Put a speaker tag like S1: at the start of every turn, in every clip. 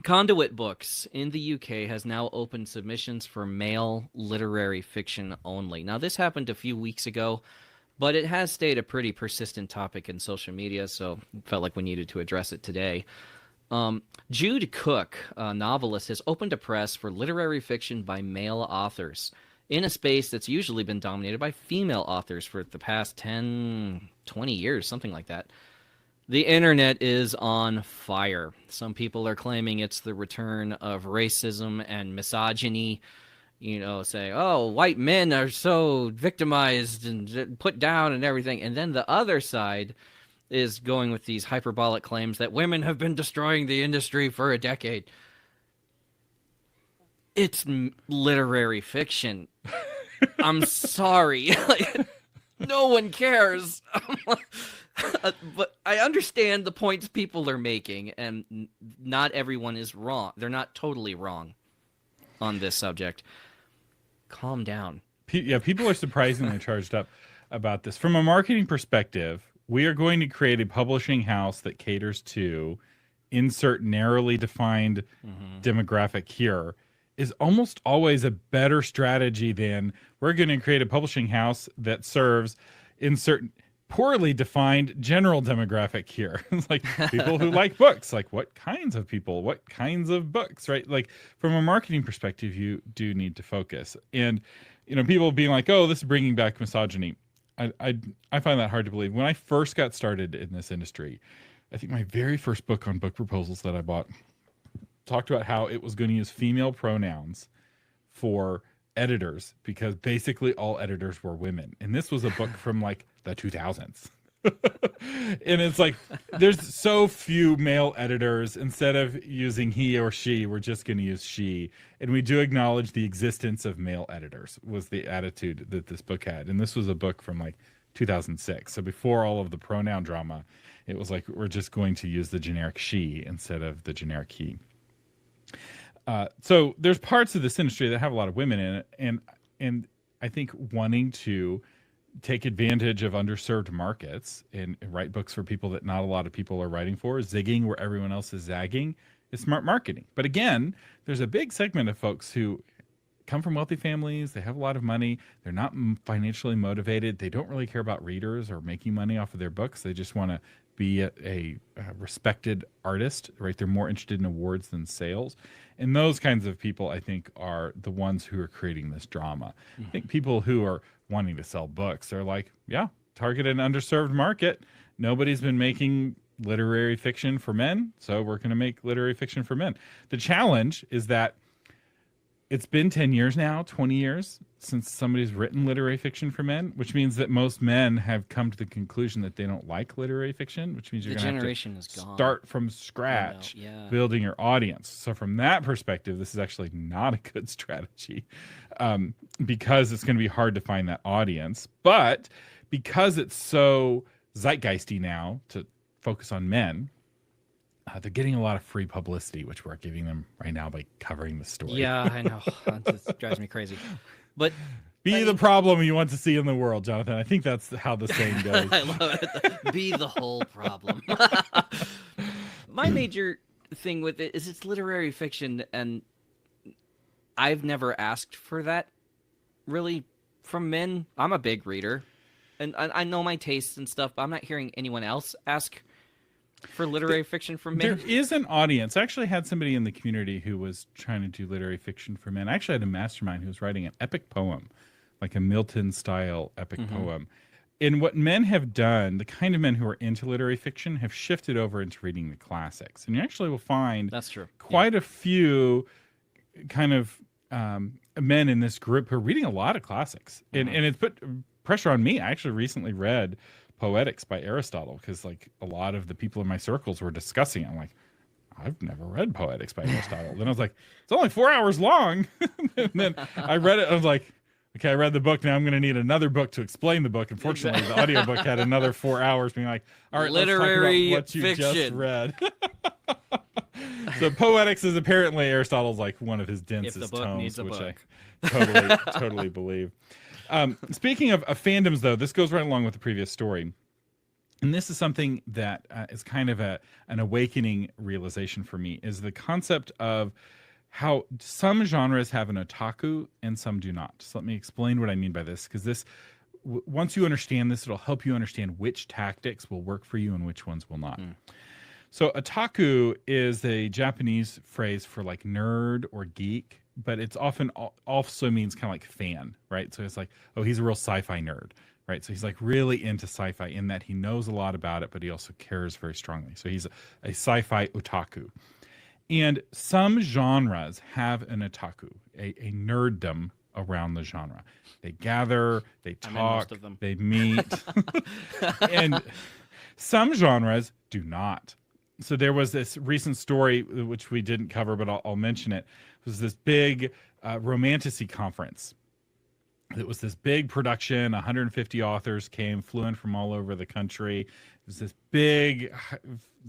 S1: Conduit Books in the UK has now opened submissions for male literary fiction only. Now, this happened a few weeks ago, but it has stayed a pretty persistent topic in social media, so felt like we needed to address it today. Jude Cook, a novelist, has opened a press for literary fiction by male authors in a space that's usually been dominated by female authors for the past 10, 20 years, something like that. The internet is on fire. Some people are claiming it's the return of racism and misogyny. You know, say, oh, white men are so victimized and put down and everything. And then the other side is going with these hyperbolic claims that women have been destroying the industry for a decade. It's literary fiction. I'm sorry. Like, no one cares. But I understand the points people are making, and not everyone is wrong. They're not totally wrong on this subject. Calm down.
S2: Yeah, people are surprisingly charged up about this. From a marketing perspective, we are going to create a publishing house that caters to insert narrowly defined demographic here is almost always a better strategy than we're going to create a publishing house that serves insert poorly defined general demographic here. It's like people who like books, like what kinds of people, what kinds of books, right? Like from a marketing perspective, you do need to focus. And, you know, people being like, oh, this is bringing back misogyny. I find that hard to believe. When I first got started in this industry, I think my very first book on book proposals that I bought talked about how it was going to use female pronouns for editors because basically all editors were women. And this was a book from like the 2000s. And it's like there's so few male editors. Instead of using he or she, we're just going to use she. And we do acknowledge the existence of male editors was the attitude that this book had. And this was a book from like 2006. So before all of the pronoun drama, it was like we're just going to use the generic she instead of the generic he. So there's parts of this industry that have a lot of women in it, and I think wanting to take advantage of underserved markets and write books for people that not a lot of people are writing for, zigging where everyone else is zagging, is smart marketing. But again, there's a big segment of folks who come from wealthy families, they have a lot of money, they're not financially motivated, they don't really care about readers or making money off of their books, they just want to be a respected artist, right? They're more interested in awards than sales. And those kinds of people, I think, are the ones who are creating this drama. I think people who are wanting to sell books are like, yeah, target an underserved market. Nobody's been making literary fiction for men, so we're going to make literary fiction for men. The challenge is that it's been 10 years now, 20 years since somebody's written literary fiction for men, which means that most men have come to the conclusion that they don't like literary fiction, which means you're going to have to start from scratch building your audience. So from that perspective, this is actually not a good strategy because it's going to be hard to find that audience. But because it's so zeitgeisty now to focus on men, they're getting a lot of free publicity, which we're giving them right now by covering the story.
S1: Yeah, I know. That drives me crazy. But
S2: be the problem you want to see in the world, Jonathan. I think that's how the saying goes.
S1: I love it. Be the whole problem. My major thing with it is it's literary fiction, and I've never asked for that really from men. I'm a big reader, and I know my tastes and stuff, but I'm not hearing anyone else ask for literary fiction for men.
S2: There is an audience. I actually had somebody in the community who was trying to do literary fiction for men. I actually had a mastermind who was writing an epic poem, like a Milton-style epic poem. And what men have done, the kind of men who are into literary fiction, have shifted over into reading the classics. And you actually will find
S1: that's true.
S2: Quite a few kind of men in this group who are reading a lot of classics. And it's put pressure on me. I actually recently read Poetics by Aristotle because like a lot of the people in my circles were discussing it. I'm like, I've never read Poetics by Aristotle. Then I was like, it's only 4 hours long. And then I read it. I was like, okay, I read the book. Now I'm going to need another book to explain the book. Unfortunately, the audiobook had another 4 hours being like, all right,
S1: literary
S2: let's talk about what you
S1: fiction.
S2: just read. So Poetics is apparently Aristotle's like one of his densest tomes, which I totally believe. Speaking of fandoms, though, this goes right along with the previous story. And this is something that is kind of an awakening realization for me, is the concept of how some genres have an otaku and some do not. So let me explain what I mean by this, because once you understand this, it'll help you understand which tactics will work for you and which ones will not. So otaku is a Japanese phrase for like nerd or geek, but it's often also means kind of like fan, right? So it's like, oh, he's a real sci-fi nerd, right? So he's like really into sci-fi in that he knows a lot about it, but he also cares very strongly. So he's a sci-fi otaku. And some genres have an otaku, a nerddom around the genre. They gather, they talk, they meet. And some genres do not. So there was this recent story, which we didn't cover, but I'll mention it. It was this big romantasy conference. It was this big production. 150 authors flew in from all over the country. It was this big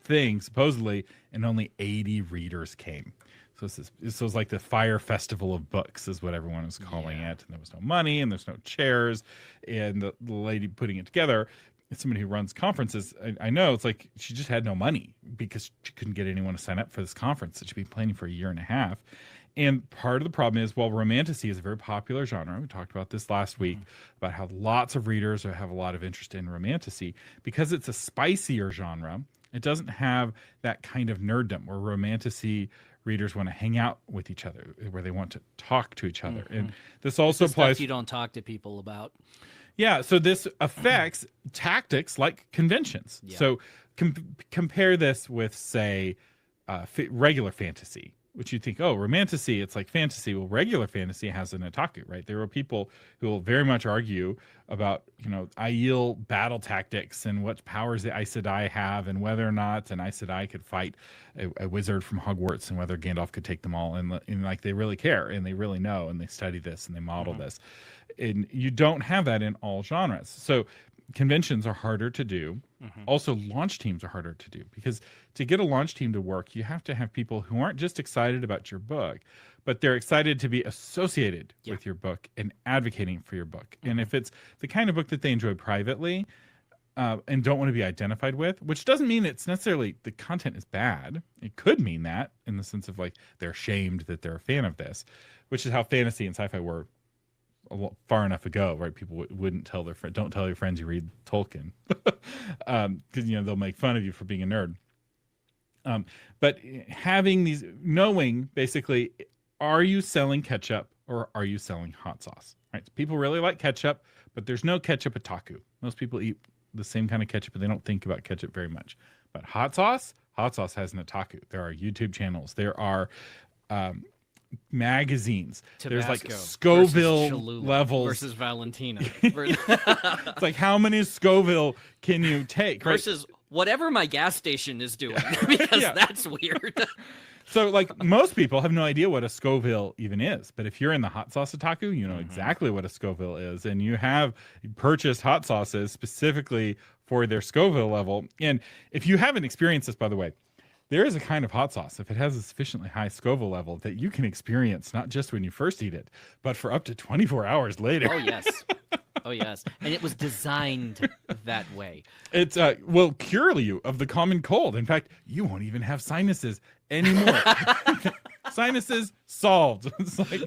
S2: thing, supposedly, and only 80 readers came. So it was like the Fire Festival of Books is what everyone was calling it. And there was no money and there's no chairs. And the lady putting it together, somebody who runs conferences, I know it's like she just had no money because she couldn't get anyone to sign up for this conference that she'd been planning for a year and a half. And part of the problem is, while romantasy is a very popular genre, we talked about this last week, about how lots of readers have a lot of interest in romantasy, because it's a spicier genre, it doesn't have that kind of nerddom where romantasy readers want to hang out with each other, where they want to talk to each other. And this also applies.
S3: Stuff you don't talk to people about.
S2: Yeah, so this affects tactics like conventions.
S3: Yeah.
S2: So compare this with, say, regular fantasy, which you think, oh, romantasy, it's like fantasy. Well, regular fantasy has an otaku, right? There are people who will very much argue about, Aiel battle tactics and what powers the Aes Sedai have, and whether or not an Aes Sedai could fight a wizard from Hogwarts, and whether Gandalf could take them all. And like they really care, and they really know, and they study this, and they model this. And you don't have that in all genres. So conventions are harder to do. Also, launch teams are harder to do, because to get a launch team to work, you have to have people who aren't just excited about your book, but they're excited to be associated with your book and advocating for your book. And if it's the kind of book that they enjoy privately and don't want to be identified with, which doesn't mean it's necessarily the content is bad. It could mean that, in the sense of like they're ashamed that they're a fan of this, which is how fantasy and sci-fi were far enough ago, right? People wouldn't tell their friend, don't tell your friends you read Tolkien, because they'll make fun of you for being a nerd. But having these, knowing basically, are you selling ketchup or are you selling hot sauce? Right? So people really like ketchup, but there's no ketchup otaku. Most people eat the same kind of ketchup, but they don't think about ketchup very much. But hot sauce has an otaku. There are YouTube channels. There are magazines.
S3: Tabasco
S2: there's like Scoville levels
S3: versus Valentina.
S2: It's like, how many Scoville can you take? Right?
S3: Versus whatever my gas station is doing, because that's weird.
S2: So like most people have no idea what a Scoville even is. But if you're in the hot sauce otaku, you know exactly what a Scoville is. And you have purchased hot sauces specifically for their Scoville level. And if you haven't experienced this, by the way, there is a kind of hot sauce, if it has a sufficiently high Scoville level, that you can experience not just when you first eat it, but for up to 24 hours later.
S3: Oh, yes. Oh, yes. And it was designed that way.
S2: It's, will cure you of the common cold. In fact, you won't even have sinuses anymore. Sinuses solved. It's like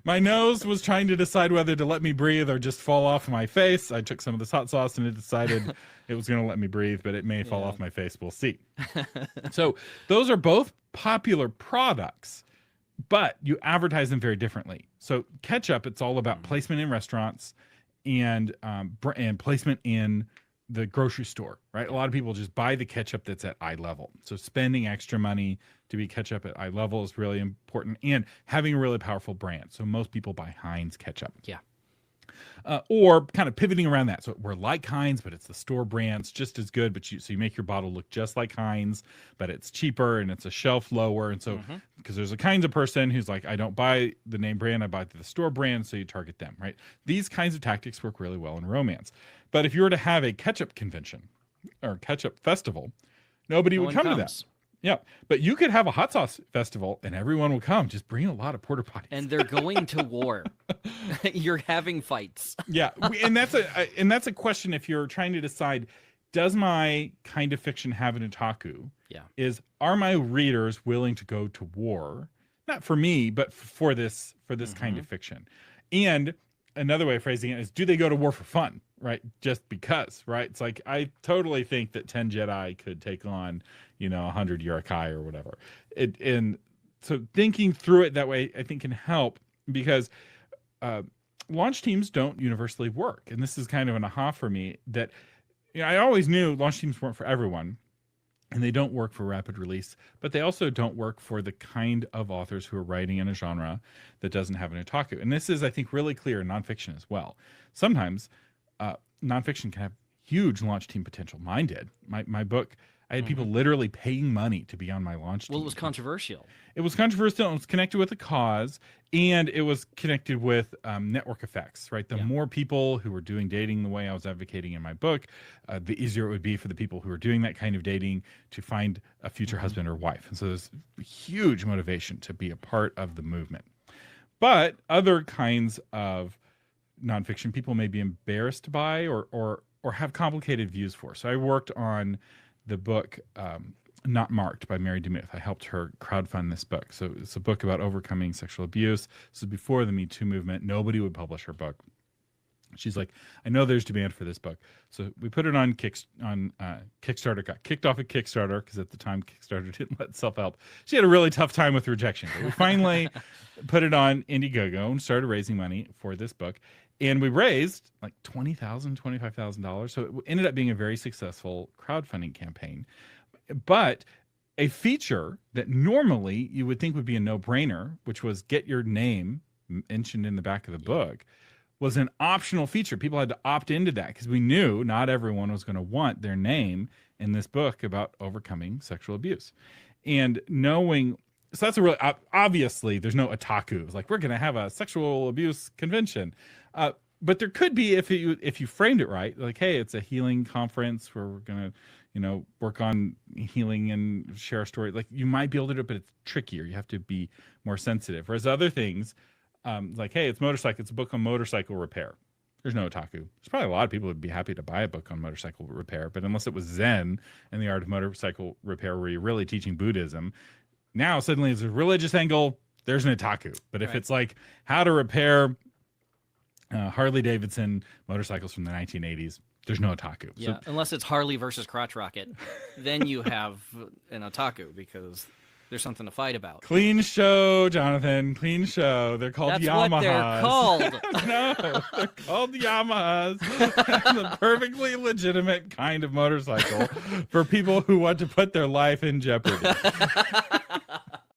S2: my nose was trying to decide whether to let me breathe or just fall off my face. I took some of this hot sauce and it decided it was going to let me breathe, but it may fall off my face. We'll see. So those are both popular products, but you advertise them very differently. So ketchup, it's all about placement in restaurants and placement in the grocery store, right? A lot of people just buy the ketchup that's at eye level. So spending extra money to be ketchup at eye level is really important, and having a really powerful brand. So most people buy Heinz ketchup.
S3: Yeah.
S2: Or kind of pivoting around that. So we're like Heinz, but it's the store brand. It's just as good, but you make your bottle look just like Heinz, but it's cheaper and it's a shelf lower. And so, because there's a kinds of person who's like, I don't buy the name brand, I buy the store brand. So you target them, right? These kinds of tactics work really well in romance. But if you were to have a ketchup convention or ketchup festival, nobody would come to that. Yeah, but you could have a hot sauce festival and everyone will come. Just bring a lot of porta potties.
S1: And they're going to war. You're having fights.
S2: Yeah, and that's a question if you're trying to decide, does my kind of fiction have an otaku?
S1: Yeah.
S2: Are my readers willing to go to war? Not for me, but for this kind of fiction. And another way of phrasing it is, do they go to war for fun? Right? Just because, right? It's like, I totally think that 10 Jedi could take on, 100 Yurikai or whatever. And so thinking through it that way, I think can help, because launch teams don't universally work. And this is kind of an aha for me that, I always knew launch teams weren't for everyone, and they don't work for rapid release, but they also don't work for the kind of authors who are writing in a genre that doesn't have an otaku. And this is, I think, really clear in nonfiction as well. Sometimes nonfiction can have huge launch team potential. Mine did. My book, I had people literally paying money to be on my launch team.
S1: Well, it was controversial.
S2: It was controversial. It was connected with a cause, and it was connected with network effects, right? The more people who were doing dating the way I was advocating in my book, the easier it would be for the people who are doing that kind of dating to find a future husband or wife. And so there's huge motivation to be a part of the movement. But other kinds of nonfiction people may be embarrassed by or have complicated views for. So I worked on the book Not Marked by Mary DeMuth. I helped her crowdfund this book. So it's a book about overcoming sexual abuse. This is before the Me Too movement. Nobody would publish her book. She's like, I know there's demand for this book. So we put it on Kickstarter. Got kicked off at Kickstarter because at the time Kickstarter didn't let self-help. She had a really tough time with rejection. But we finally put it on Indiegogo and started raising money for this book. And we raised like $20,000, $25,000. So it ended up being a very successful crowdfunding campaign. But a feature that normally you would think would be a no-brainer, which was get your name mentioned in the back of the book, was an optional feature. People had to opt into that because we knew not everyone was going to want their name in this book about overcoming sexual abuse. And knowing, so that's a really, obviously there's no otaku. It's like, we're going to have a sexual abuse convention. But there could be if you framed it right, like, hey, it's a healing conference where we're going to, work on healing and share a story. Like, you might be able to do it, but it's trickier. You have to be more sensitive. Whereas other things, like, hey, it's a book on motorcycle repair. There's no otaku. There's probably a lot of people who'd be happy to buy a book on motorcycle repair, but unless it was Zen and the art of motorcycle repair, where you're really teaching Buddhism, now suddenly it's a religious angle. There's an otaku. But if it's like how to repair Harley Davidson motorcycles from the 1980s, there's no otaku.
S1: Yeah, so, unless it's Harley versus Crotch Rocket, then you have an otaku because there's something to fight about.
S2: Clean show, Jonathan. Clean show. They're called Yamahas.
S1: What they're called.
S2: No, they're called Yamahas. The perfectly legitimate kind of motorcycle for people who want to put their life in jeopardy.